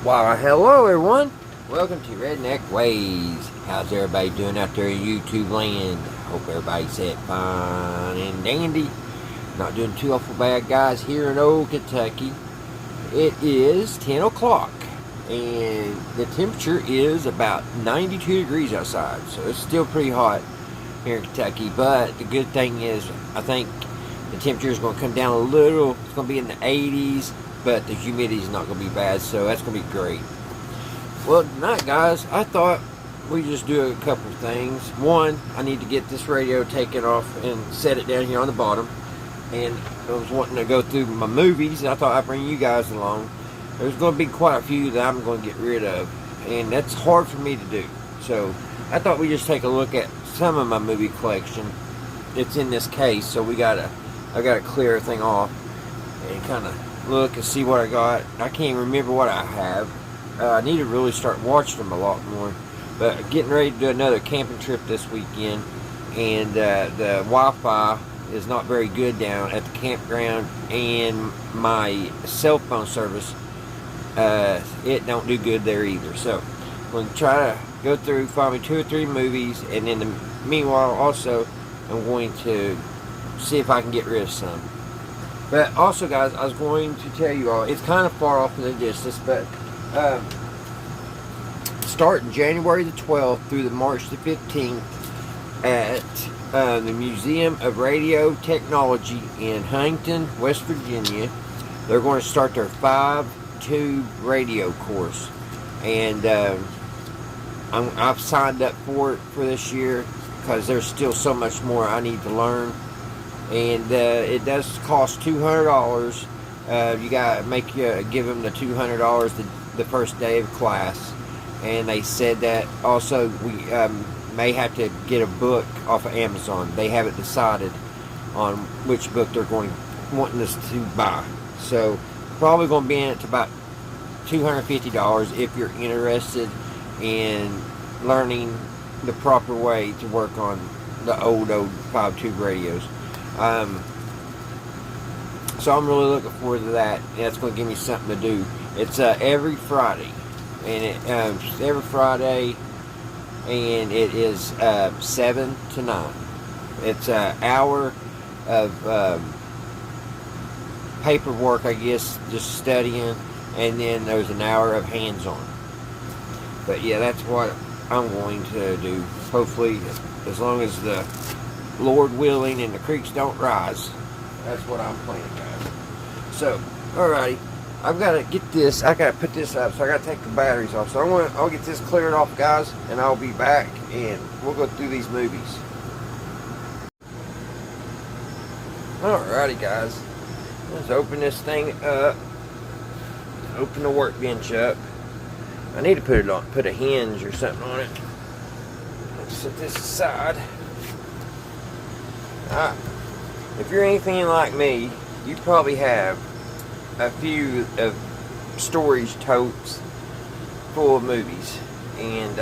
Why, hello everyone. Welcome to Redneck Ways. How's everybody doing out there in YouTube land? Hope everybody's had fine and dandy. Not doing too awful bad, guys, here in old Kentucky. It is 10 o'clock and the temperature is about 92 degrees outside. So it's still pretty hot here in Kentucky. But the good thing is, I think the temperature is going to come down a little. It's going to be in the 80s. But the humidity is not going to be bad, so that's going to be great. Well, tonight, guys, I thought we'd just do a couple of things. One, I need to get this radio taken off and set it down here on the bottom. And I was wanting to go through my movies, and I thought I'd bring you guys along. There's going to be quite a few that I'm going to get rid of, and that's hard for me to do. So I thought we'd just take a look at some of my movie collection. It's in this case, so I got to clear everything off and kind of look and see what I got. I can't remember what I have. I need to really start watching them a lot more. But getting ready to do another camping trip this weekend, and the Wi-Fi is not very good down at the campground, and my cell phone service, it don't do good there either. So I'm going to try to go through, find me 2 or 3 movies, and in the meanwhile also I'm going to see if I can get rid of some. But also, guys, I was going to tell you all, it's kind of far off in the distance, but starting January the 12th through the March the 15th at the Museum of Radio Technology in Huntington, West Virginia, they're going to start their 5-tube radio course. And I've signed up for it for this year because there's still so much more I need to learn. And it does cost $200. You got to give them the $200 the first day of class. And they said that also we may have to get a book off of Amazon. They haven't decided on which book they're wanting us to buy. So probably going to be in it to about $250 if you're interested in learning the proper way to work on the old 5-tube radios. So I'm really looking forward to that. That's going to give me something to do. It's every Friday, and every Friday, and it is 7 to 9. It's an hour of paperwork, I guess, just studying, and then there's an hour of hands-on. But yeah, that's what I'm going to do. Hopefully, as long as the Lord willing and the creeks don't rise. That's what I'm planning, guys. So, alrighty, I've got to get this. I got to put this up, so I got to take the batteries off. So I'll get this cleared off, guys, and I'll be back, and we'll go through these movies. Alrighty, guys, let's open this thing up. Open the workbench up. I need to put a hinge or something on it. Let's set this aside. If you're anything like me, you probably have a few of storage totes full of movies. And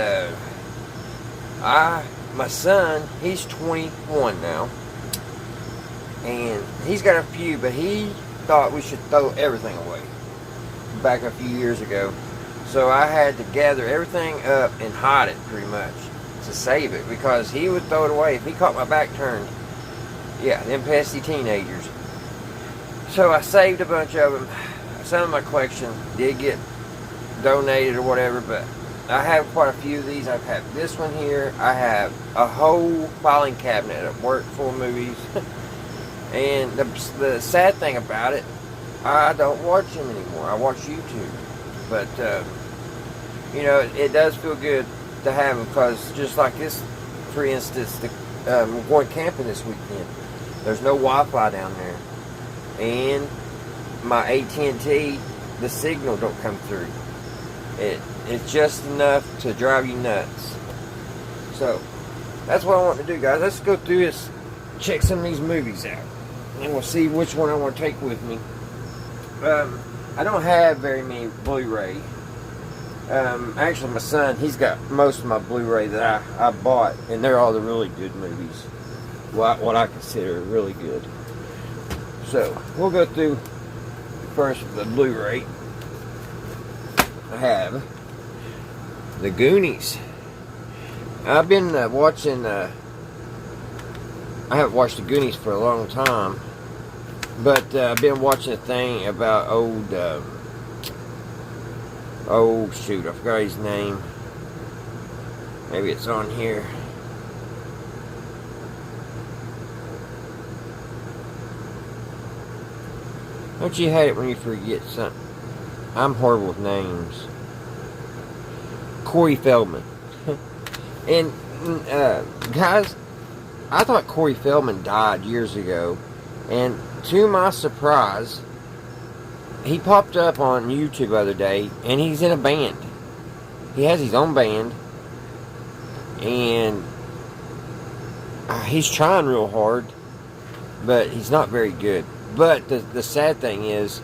my son, he's 21 now, and he's got a few, but he thought we should throw everything away back a few years ago. So I had to gather everything up and hide it pretty much to save it, because he would throw it away if he caught my back turned. Yeah, them pesky teenagers. So I saved a bunch of them. Some of my collection did get donated or whatever, but I have quite a few of these. I've had this one here. I have a whole filing cabinet of work full of movies. And the sad thing about it, I don't watch them anymore. I watch YouTube. But, you know, it does feel good to have them, because just like this, for instance, we're going camping this weekend. There's no Wi-Fi down there, and my AT&T, the signal don't come through. It's just enough to drive you nuts. So that's what I want to do, guys. Let's go through this, check some of these movies out, and we'll see which one I want to take with me. I don't have very many Blu-ray. Actually, my son, he's got most of my Blu-ray that I bought, and they're all the really good movies. What I consider really good. So we'll go through first the Blu-ray. I have the Goonies. I've been watching. I haven't watched the Goonies for a long time, but I've been watching a thing about old. Oh shoot! I forgot his name. Maybe it's on here. Don't you hate it when you forget something? I'm horrible with names. Corey Feldman. And guys, I thought Corey Feldman died years ago, and to my surprise, he popped up on YouTube the other day, and he's in a band. He has his own band, and he's trying real hard, but he's not very good. But the sad thing is,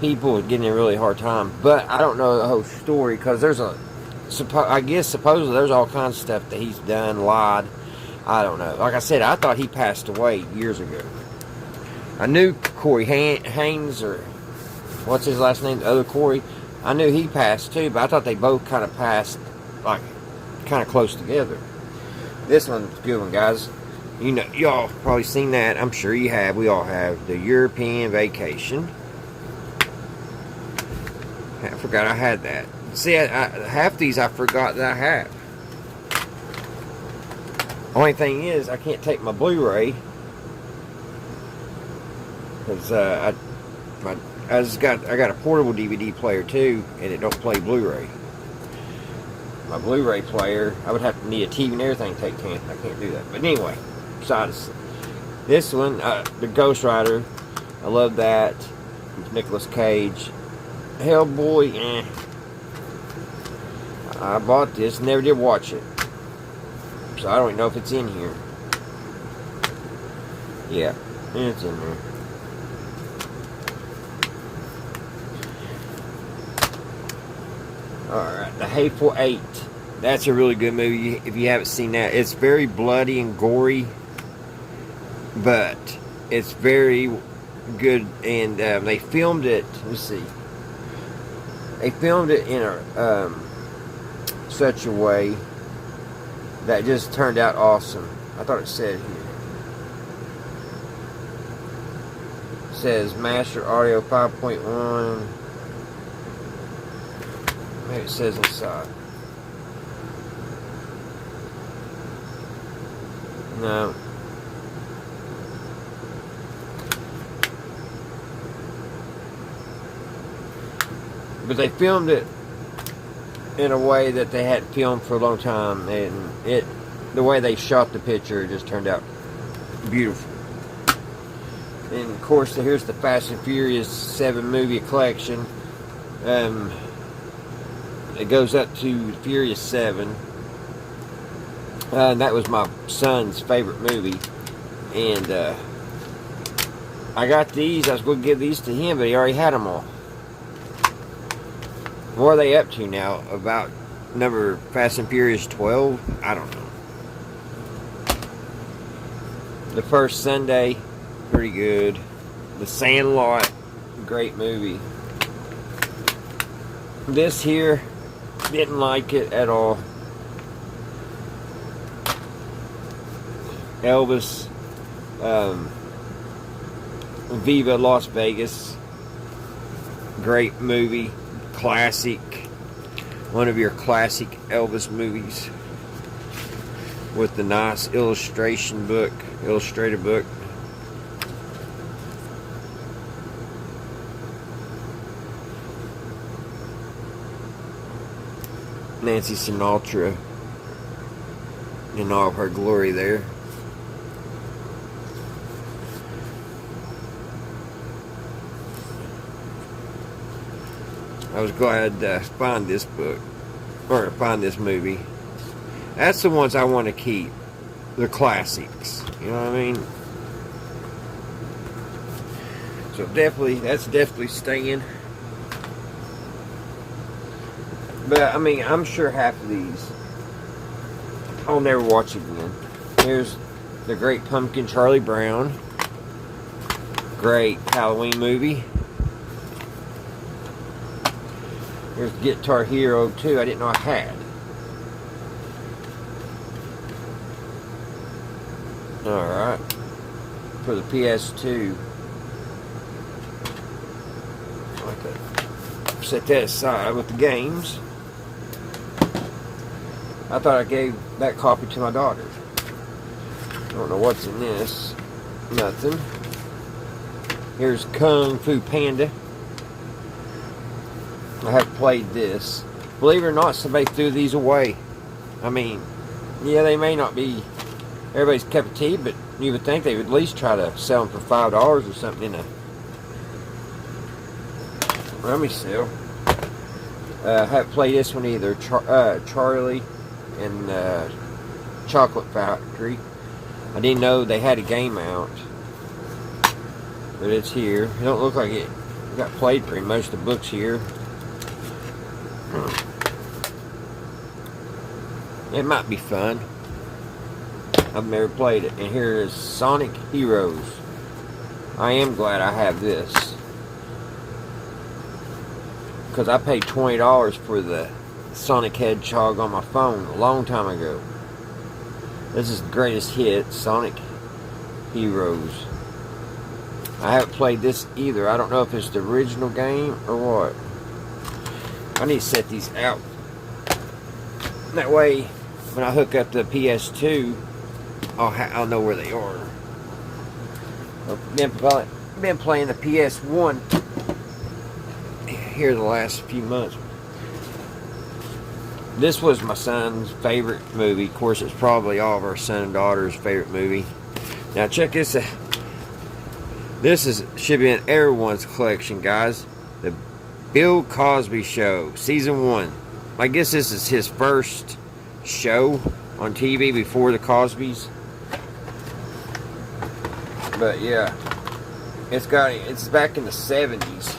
people are getting a really hard time. But I don't know the whole story, because there's I guess supposedly there's all kinds of stuff that he's done, lied. I don't know. Like I said, I thought he passed away years ago. I knew Corey Haynes, or what's his last name, the other Corey. I knew he passed too, but I thought they both kind of passed, like, kind of close together. This one's a good one, guys. You know, y'all probably seen that. I'm sure you have. We all have. The European Vacation. I forgot I had that. See, half these I forgot that I have. Only thing is, I can't take my Blu-ray, because I got a portable DVD player too, and it don't play Blu-ray. My Blu-ray player, I would have to need a TV and everything to take can. I can't do that. But anyway, besides this one, the Ghost Rider, I love that. With Nicolas Cage. Hellboy, I bought this, never did watch it, so I don't even know if it's in here. Yeah, it's in there. Alright, The Hateful Eight. That's a really good movie if you haven't seen that. It's very bloody and gory, but it's very good. And they filmed it, let's see, they filmed it in a such a way that just turned out awesome. I thought it said here. It says Master Audio 5.1. Maybe it says inside. No. But they filmed it in a way that they hadn't filmed for a long time, and the way they shot the picture just turned out beautiful. And of course, here's the Fast and Furious 7 movie collection. It goes up to Furious 7. That was my son's favorite movie, and I got these. I was going to give these to him, but he already had them all. What are they up to now? About number Fast and Furious 12? I don't know. The First Sunday, pretty good. The Sandlot, great movie. This here, didn't like it at all. Elvis, Viva Las Vegas, great movie. Classic, one of your classic Elvis movies, with the nice illustrated book. Nancy Sinatra in all of her glory there. I was glad to find this book, or find this movie. That's the ones I want to keep. The classics. You know what I mean? So that's definitely staying. But, I mean, I'm sure half of these I'll never watch again. Here's The Great Pumpkin, Charlie Brown. Great Halloween movie. Here's Guitar Hero 2. I didn't know I had. Alright. For the PS2. Okay. Set that aside with the games. I thought I gave that copy to my daughter. I don't know what's in this. Nothing. Here's Kung Fu Panda. I have played this. Believe it or not, somebody threw these away. I mean, yeah, they may not be everybody's cup of tea, but you would think they would at least try to sell them for $5 or something in a rummy sale. I haven't played this one either. Charlie and Chocolate Factory. I didn't know they had a game out, but it's here. It don't look like it got played for most of the books here. It might be fun. I've never played it. And here is Sonic Heroes. I am glad I have this, because I paid $20 for the Sonic Hedgehog on my phone a long time ago. This is the greatest hit, Sonic Heroes. I haven't played this either. I don't know if it's the original game or what. I need to set these out. That way, when I hook up the PS2, I'll know where they are. I've been playing the PS1 here the last few months. This was my son's favorite movie. Of course, it's probably all of our son and daughter's favorite movie. Now check this out. This should be in everyone's collection, guys. The Bill Cosby Show, Season 1. I guess this is his first show on TV before the Cosbys. But yeah, it's back in the 70s.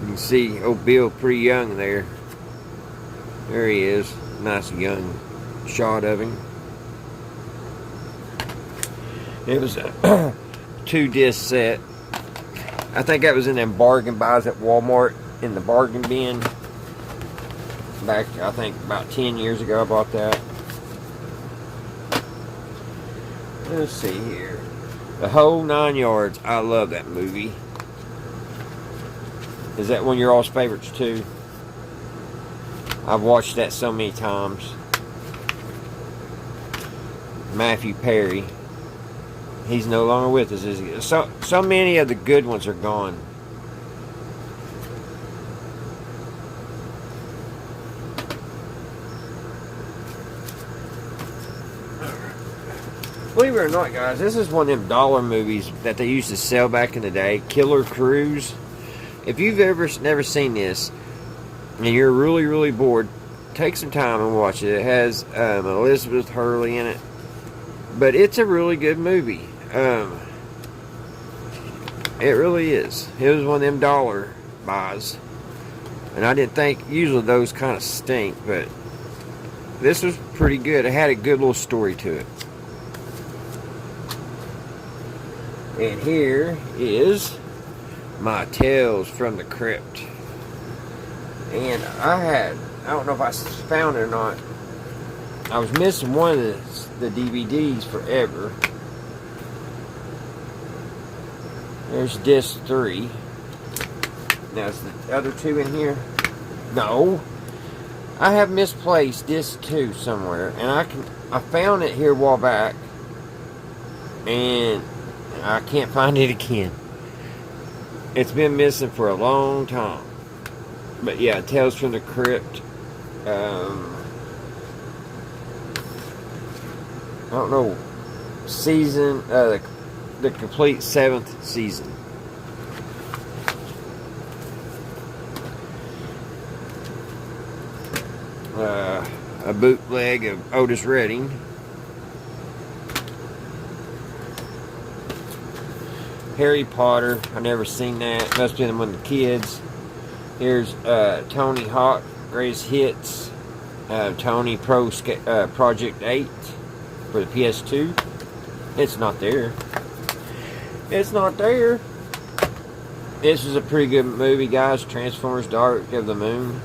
You can see old Bill pretty young there. There he is. Nice young shot of him. It was a 2-disc set. I think that was in them bargain buys at Walmart in the bargain bin. Back, I think, about 10 years ago I bought that. Let's see here. The Whole 9 Yards. I love that movie. Is that one of your all's favorites too? I've watched that so many times. Matthew Perry. He's no longer with us, is he? So many of the good ones are gone. Believe it or not, guys, this is one of them dollar movies that they used to sell back in the day. Killer Cruise. If you've never seen this and you're really, really bored, take some time and watch it. It has Elizabeth Hurley in it. But it's a really good movie. It really is. It was one of them dollar buys. And I didn't think, usually those kind of stink, but this was pretty good. It had a good little story to it. And here is my Tales from the Crypt. And I don't know if I found it or not. I was missing one of the DVDs forever. There's disc 3. Now, is the other 2 in here? No. I have misplaced disc 2 somewhere, and I found it here a while back, and I can't find it again. It's been missing for a long time. But yeah, Tales from the Crypt. I don't know. Season, the complete 7th season. A bootleg of Otis Redding. Harry Potter. I never seen that. Must have been one of the kids. Here's Tony Hawk Greatest Hits. Tony Project 8 for the PS2. It's not there. It's not there. This is a pretty good movie, guys. Transformers Dark of the Moon.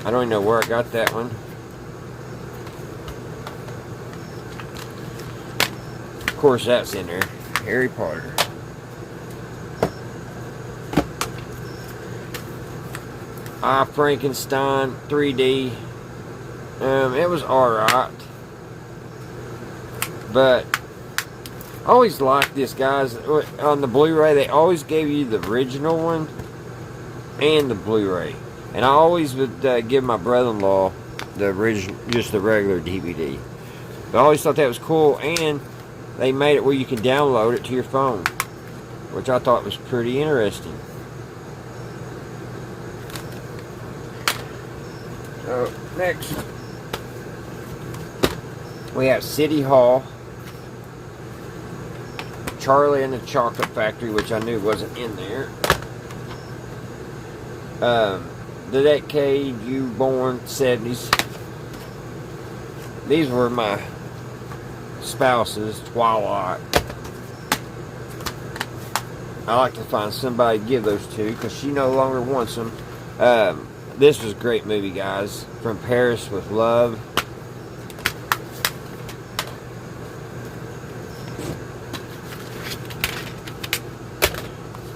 I don't even know where I got that one. Of course, that's in there. Harry Potter. Frankenstein 3D. It was alright. But I always liked this, guys. On the Blu-ray, they always gave you the original one and the Blu-ray. And I always would give my brother-in-law the original, just the regular DVD. But I always thought that was cool, and they made it where you can download it to your phone, which I thought was pretty interesting. So, next, we have City Hall, Charlie and the Chocolate Factory, which I knew wasn't in there. The decade you born, 70s. These were my spouses. Twilight. I like to find somebody to give those to, because she no longer wants them. This was a great movie, guys. From Paris with Love.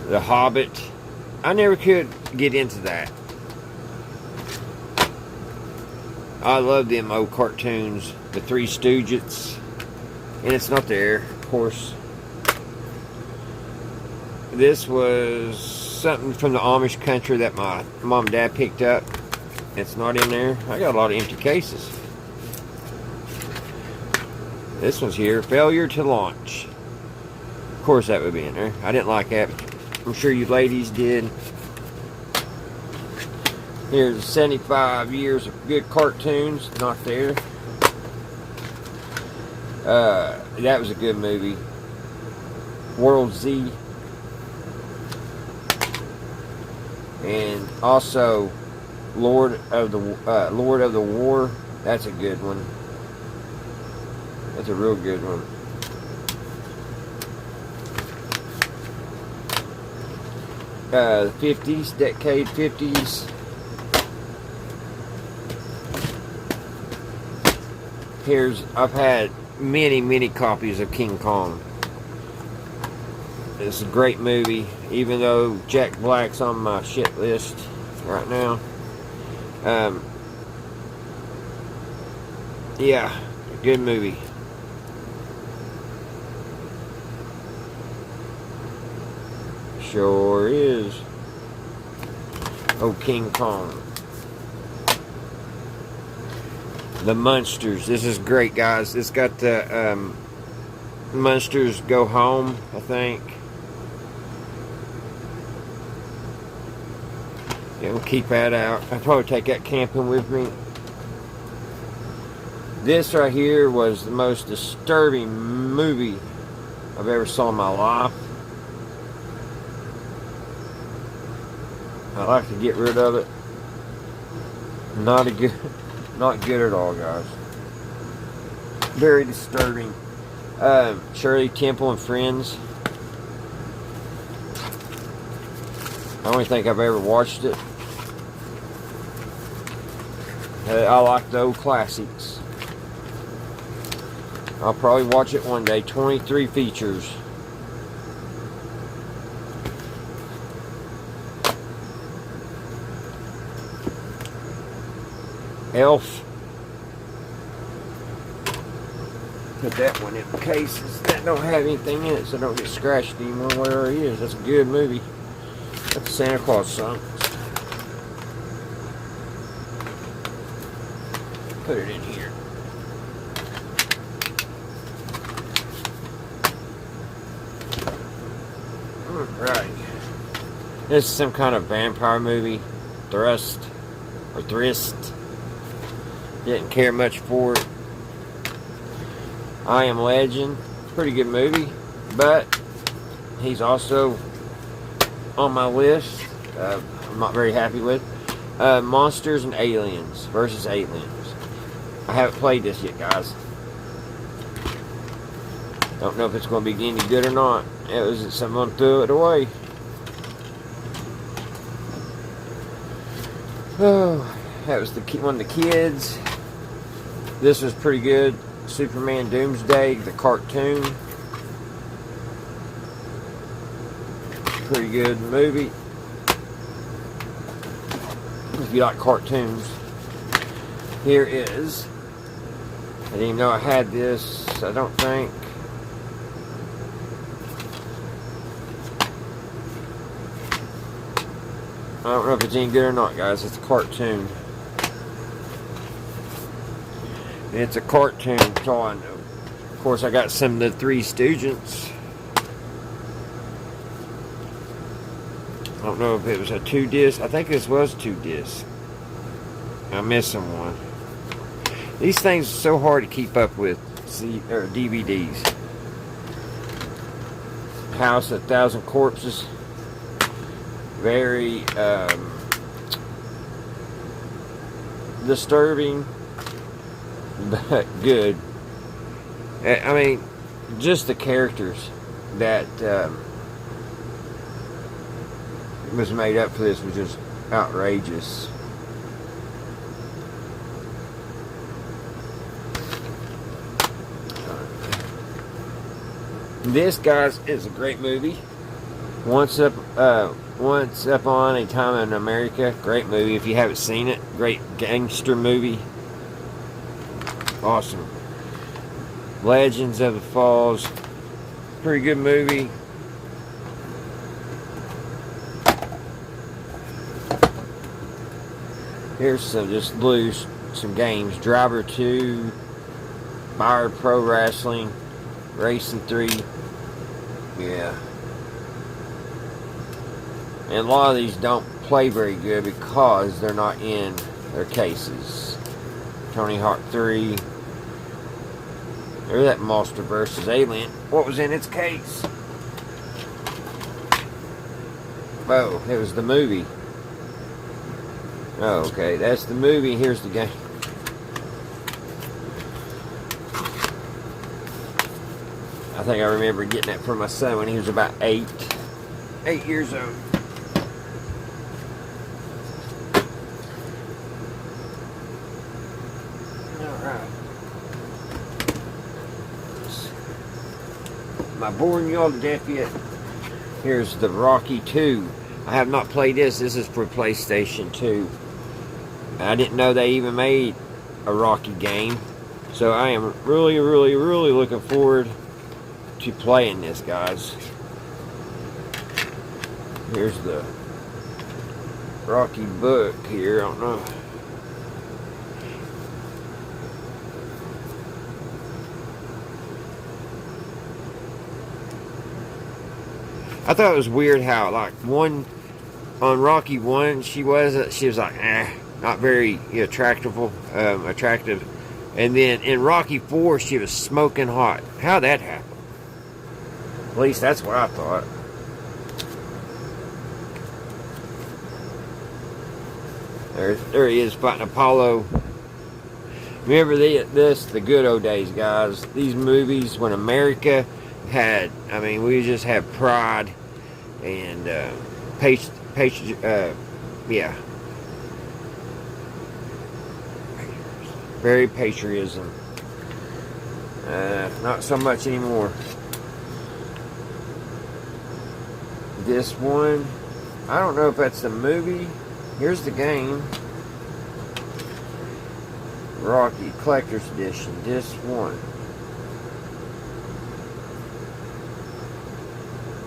The Hobbit. I never could get into that. I love them old cartoons. The Three Stooges. And it's not there, of course. This was something from the Amish country that my mom and dad picked up. It's not in there. I got a lot of empty cases. This one's here. Failure to Launch. Of course that would be in there. I didn't like that, but I'm sure you ladies did. Here's 75 years of good cartoons. Not there. That was a good movie. World Z. And also Lord of the War. That's a good one. That's a real good one. The 50s, decade 50s. I've had many copies of King Kong. It's a great movie, even though Jack Black's on my shit list right now. Yeah, good movie. Sure is. Oh, King Kong. The Munsters. This is great, guys. It's got the Munsters Go Home, I think. Yeah, we'll keep that out. I'll probably take that camping with me. This right here was the most disturbing movie I've ever saw in my life. I like to get rid of it. Not good at all, guys. Very disturbing. Shirley Temple and Friends. I don't think I've ever watched it. I like the old classics. I'll probably watch it one day. 23 features. Elf. Put that one in the cases. That don't have anything in it, so don't get scratched anymore. Whatever it is, that's a good movie. That's Santa Claus song. Put it in here. Alright. This is some kind of vampire movie. Thrust. Didn't care much for it. I Am Legend. Pretty good movie. But he's also on my list. I'm not very happy with. Monsters and Aliens versus Aliens. I haven't played this yet, guys. Don't know if it's going to be any good or not. It was someone threw it away. Oh, that was one of the kids. This was pretty good. Superman Doomsday, the cartoon. Pretty good movie. If you like cartoons. Here is. I didn't even know I had this, I don't think. I don't know if it's any good or not, guys. It's a cartoon. It's a cartoon, that's all I know. Of course, I got some of the Three Stooges. I don't know if it was a 2-disc. I think this was 2-disc. I'm missing one. These things are so hard to keep up with. DVDs. House of 1,000 Corpses. Very disturbing, but good. I mean, just the characters that was made up for this was just outrageous. This, guys, is a great movie. Once Upon a Time in America. Great movie. If you haven't seen it, great gangster movie. Awesome. Legends of the Falls. Pretty good movie. Here's some just loose, some games. Driver 2, Fire Pro Wrestling, Racing 3. Yeah. And a lot of these don't play very good because they're not in their cases. Tony Hawk 3. There's that Monster vs. Alien. What was in its case? Oh, it was the movie. Oh, okay, that's the movie. Here's the game. I think I remember getting that for my son when he was about 8 years old. Alright. Am I boring you all to death yet? Here's the Rocky 2. I have not played this. This is for PlayStation 2. I didn't know they even made a Rocky game. So I am really, really, really looking forward to playing this, guys. Here's the Rocky book here. I don't know. I thought it was weird how, like, on Rocky 1, she was like, not very attractive. And then in Rocky 4, she was smoking hot. How'd that happen? At least that's what I thought. There he is fighting Apollo. Remember the good old days, guys. These movies when America had, I mean, we just had pride and yeah, very patriotism. Not so much anymore. This one, I don't know if that's the movie. Here's the game. Rocky Collector's Edition. This one.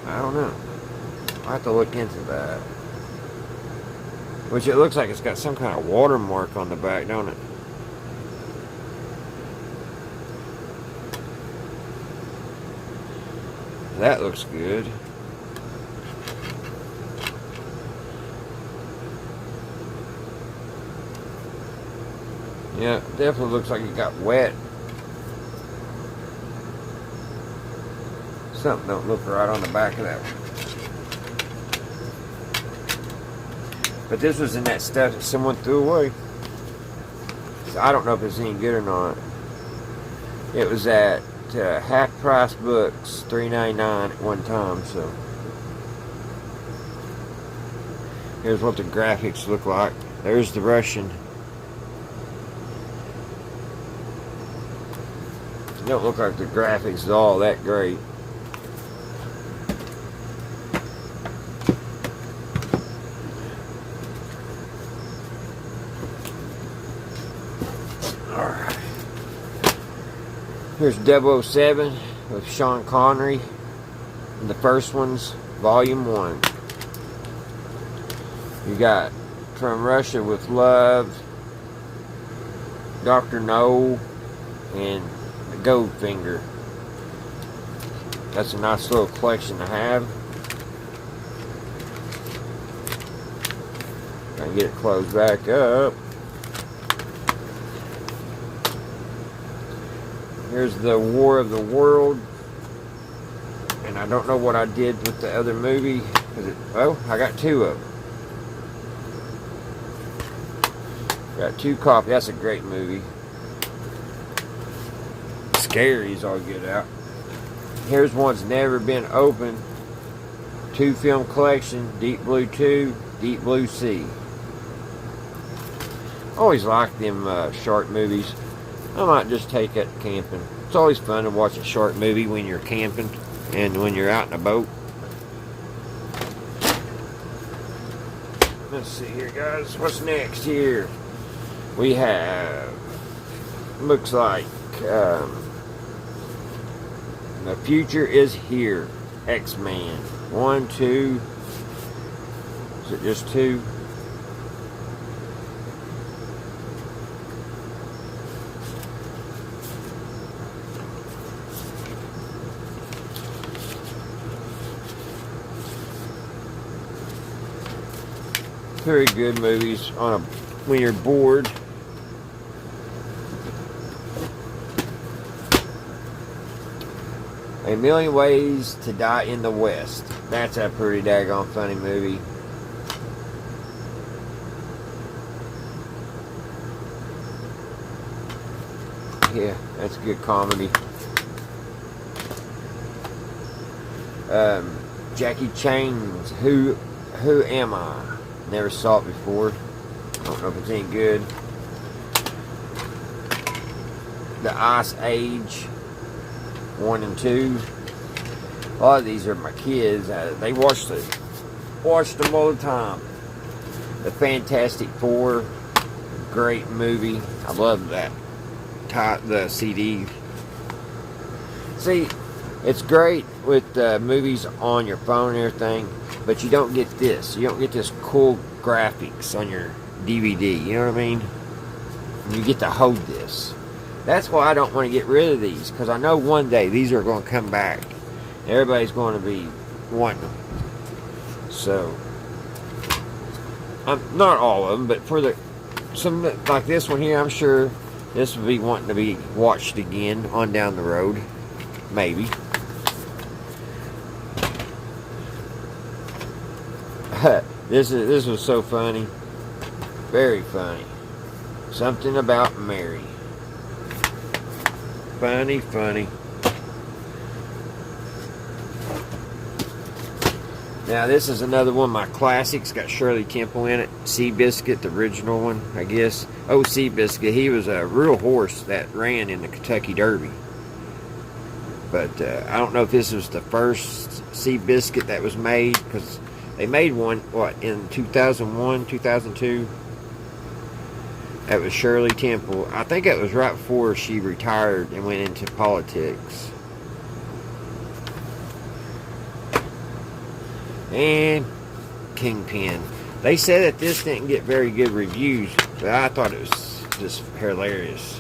I don't know. I'll have to look into that. Which it looks like it's got some kind of watermark on the back, don't it? That looks good. Yeah, definitely looks like it got wet. Something don't look right on the back of that one. But this was in that stuff that someone threw away. So I don't know if it's any good or not. It was at half price books, $3.99 at one time. So here's what the graphics look like. There's the Russian. Don't look like the graphics is all that great. Alright. Here's 007 with Sean Connery. And the first one's Volume 1. You got From Russia with Love, Dr. No, and the Goldfinger. That's a nice little collection to have. I can get it closed back up. Here's the War of the World. And I don't know what I did with the other movie. Oh, I got two of them. Got two copies. That's a great movie. Scary as all get out. Here's one's never been opened. 2 film collection. Deep Blue 2, Deep Blue Sea. Always like them shark movies. I might just take that camping. It's always fun to watch a shark movie when you're camping and when you're out in a boat. Let's see here, guys. What's next here? We have, looks like, The Future is Here. X-Men. 1, 2. Is it just 2? Very good movies on when you're bored. A Million Ways to Die in the West. That's a pretty daggone funny movie. Yeah, that's good comedy. Jackie Chan's Who Am I? Never saw it before. I don't know if it's any good. The Ice Age 1 and 2. A lot of these are my kids. They watched them all the time. The Fantastic Four, great movie. I love that. The CD. See, it's great with movies on your phone and everything, but you don't get this. You don't get this cool graphics on your DVD. You know what I mean? You get to hold this. That's why I don't want to get rid of these, because I know one day these are going to come back. Everybody's going to be wanting them. So, not all of them, but for some like this one here, I'm sure this will be wanting to be watched again on down the road. Maybe. This was so funny. Very funny. Something About Mary. Funny, funny. Now this is another one of my classics. Got Shirley Temple in it. Seabiscuit, the original one, I guess. Oh, Seabiscuit. He was a real horse that ran in the Kentucky Derby. But I don't know if this was the first Seabiscuit that was made, because they made one, in 2001, 2002? That was Shirley Temple. I think that was right before she retired and went into politics. And Kingpin. They said that this didn't get very good reviews, but I thought it was just hilarious.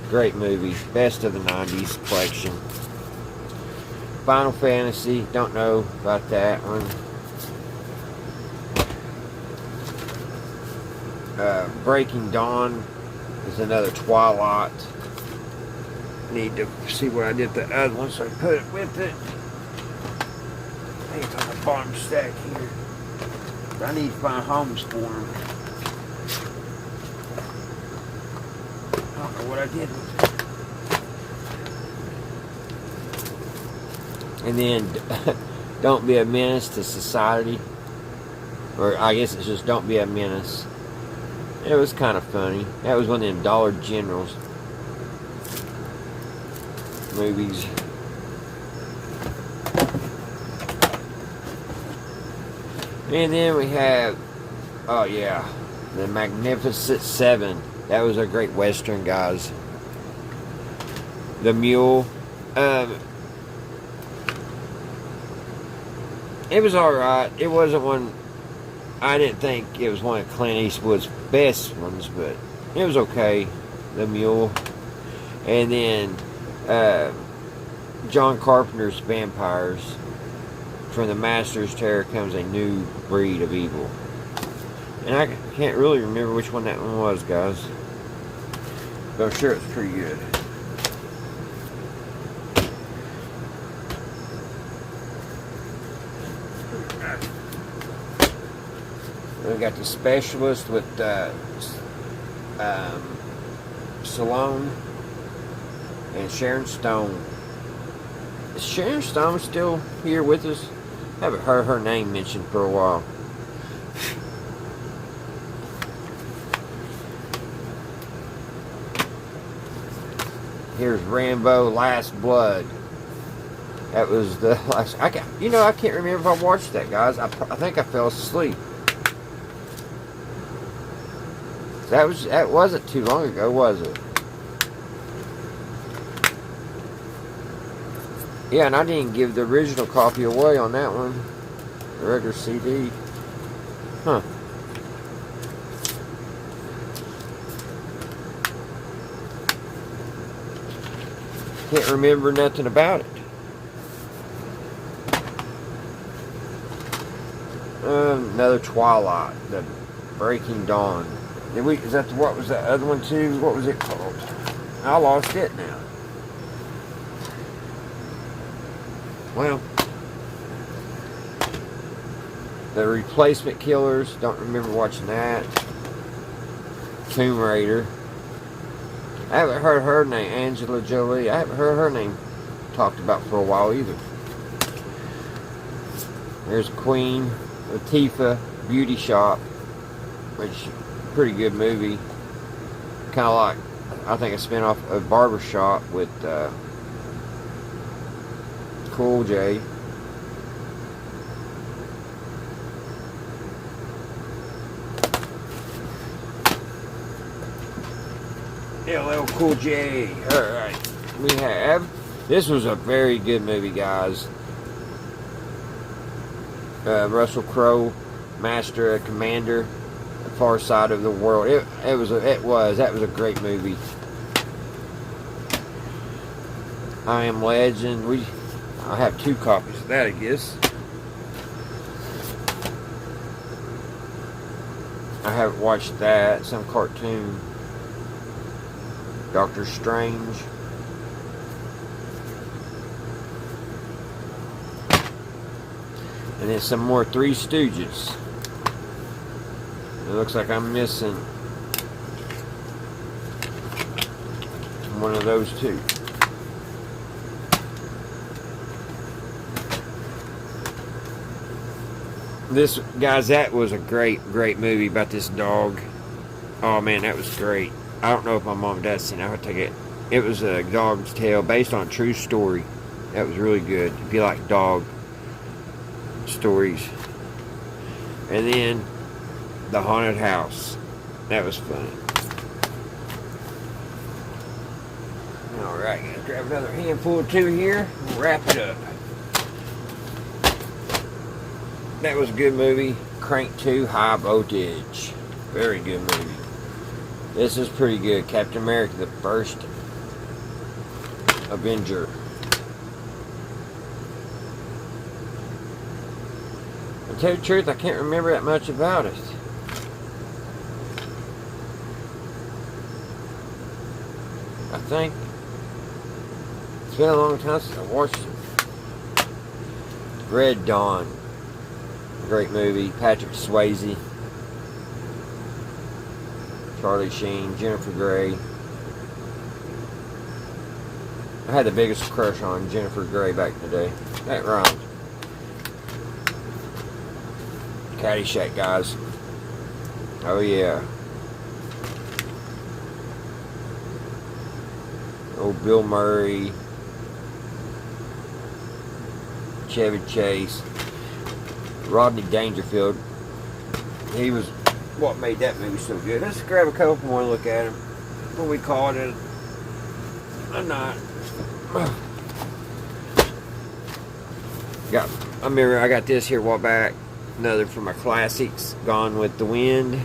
Great movie. Best of the 90s collection. Final Fantasy. Don't know about that one. Breaking Dawn is another Twilight. Need to see what I did with the other one, so I put it with it. I think it's on the bottom stack here. But I need to find homes for them. I don't know what I did with And then Don't Be a Menace to Society. Or I guess it's just Don't Be a Menace. It was kind of funny. That was one of them Dollar Generals movies. And then we have, oh yeah, The Magnificent Seven. That was a great Western, guys. The Mule. It was alright. It wasn't one, I didn't think it was one of Clint Eastwood's best ones, but it was okay. The Mule. And then John Carpenter's Vampires. From the Master's Terror comes a new breed of evil. And I can't really remember which one that one was, guys. But I'm sure it's pretty good. We got The Specialist with Stallone and Sharon Stone. Is Sharon Stone still here with us? I haven't heard her name mentioned for a while. Here's Rambo: Last Blood. That was the last. I can't remember if I watched that, guys. I think I fell asleep. That wasn't too long ago, was it? Yeah, and I didn't give the original copy away on that one. The regular CD. Huh. Can't remember nothing about it. Another Twilight. The Breaking Dawn. What was that other one too? What was it called? I lost it now. Well, The Replacement Killers, don't remember watching that. Tomb Raider. I haven't heard her name, Angela Jolie. I haven't heard her name talked about for a while either. There's Queen Latifah, Beauty Shop, which is a pretty good movie. Kind of like, I think, a spin-off of Barbershop with Cool J. LL Cool J. Alright. We have, this was a very good movie, guys. Russell Crowe, Master and Commander, The Far Side of the World. That was a great movie. I Am Legend. I have 2 copies of that, I guess. I haven't watched that. Some cartoon. Doctor Strange. And then some more Three Stooges. It looks like I'm missing one of those too. This, guys, that was a great movie about this dog. Oh man, that was great. I don't know if my mom and dad seen it. I would take it. It was a dog's tale based on a true story. That was really good. If you like dog stories. And then The Haunted House. That was fun. Alright, gonna grab another handful or 2 here. We'll wrap it up. That was a good movie. Crank 2, High Voltage. Very good movie. This is pretty good. Captain America, the first Avenger. To tell you the truth, I can't remember that much about it. I think it's been a long time since I watched it. Red Dawn. Great movie. Patrick Swayze. Charlie Sheen. Jennifer Grey. I had the biggest crush on Jennifer Grey back in the day. That rhymes. Caddyshack, guys. Oh yeah. Old Bill Murray, Chevy Chase, Rodney Dangerfield. He was what made that movie so good. Let's grab a couple more and look at him. What we call it a night. I got this here a while back. Another from my classics, Gone with the Wind.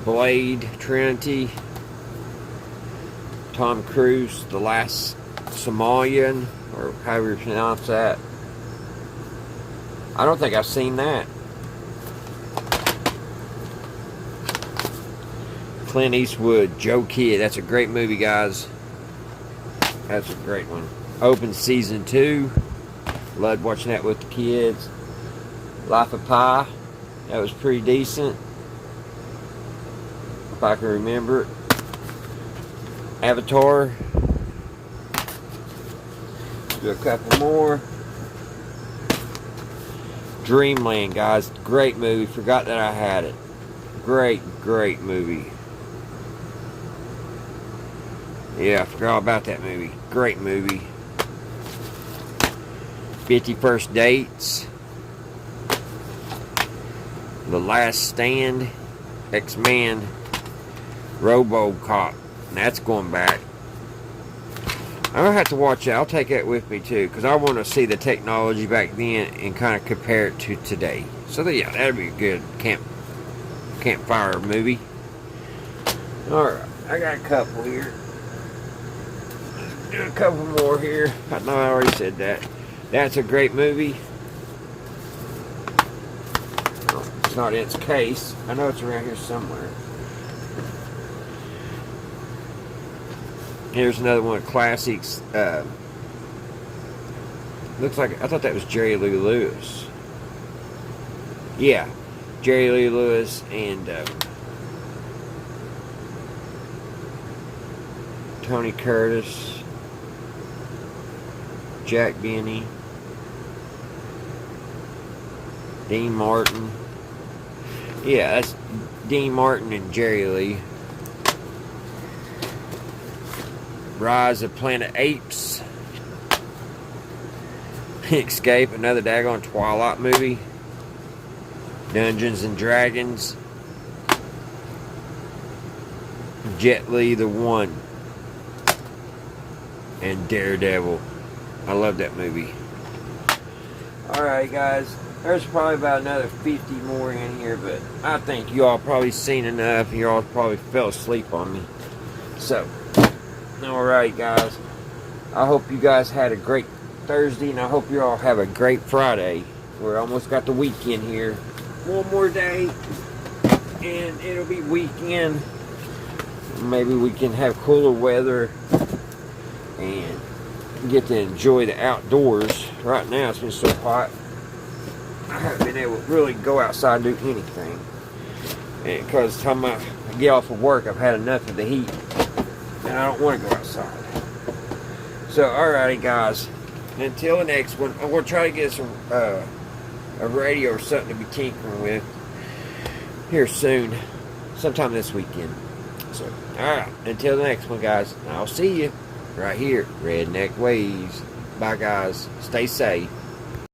Blade Trinity. Tom Cruise, The Last Somalian, or however you pronounce that. I don't think I've seen that. Clint Eastwood, Joe Kidd. That's a great movie, guys. That's a great one. Open Season 2. Loved watching that with the kids. Life of Pi. That was pretty decent, if I can remember it. Avatar. Do a couple more. Dreamland, guys. Great movie. Forgot that I had it. Great movie. Yeah, I forgot about that movie. Great movie. 50 First Dates. The Last Stand. X-Men. RoboCop. And that's going back. I'm going to have to watch it. I'll take that with me too, because I want to see the technology back then and kind of compare it to today. So yeah, that'd be a good campfire movie. Alright, I got a couple here. Let's do a couple more here. I know I already said that. That's a great movie. Oh, it's not in its case. I know it's around here somewhere. Here's another one of the classics. Looks like, I thought that was Jerry Lee Lewis. Yeah, Jerry Lee Lewis and Tony Curtis, Jack Benny, Dean Martin. Yeah, that's Dean Martin and Jerry Lee. Rise of Planet Apes. Escape, another daggone Twilight movie. Dungeons and Dragons. Jet Li the One. And Daredevil. I love that movie. Alright guys, there's probably about another 50 more in here, but I think you all probably seen enough. You all probably fell asleep on me. So, alright guys, I hope you guys had a great Thursday, and I hope you all have a great Friday. We're almost got the weekend here. One more day and it'll be weekend. Maybe we can have cooler weather and get to enjoy the outdoors. Right now it's been so hot, I haven't been able to really go outside and do anything, and because the time I get off of work, I've had enough of the heat and I don't want to go outside. So alrighty guys, until the next one, I'm going to try to get us a radio or something to be tinkering with here soon, sometime this weekend. So alright, until the next one guys, I'll see you right here, Redneck Ways. Bye guys, stay safe.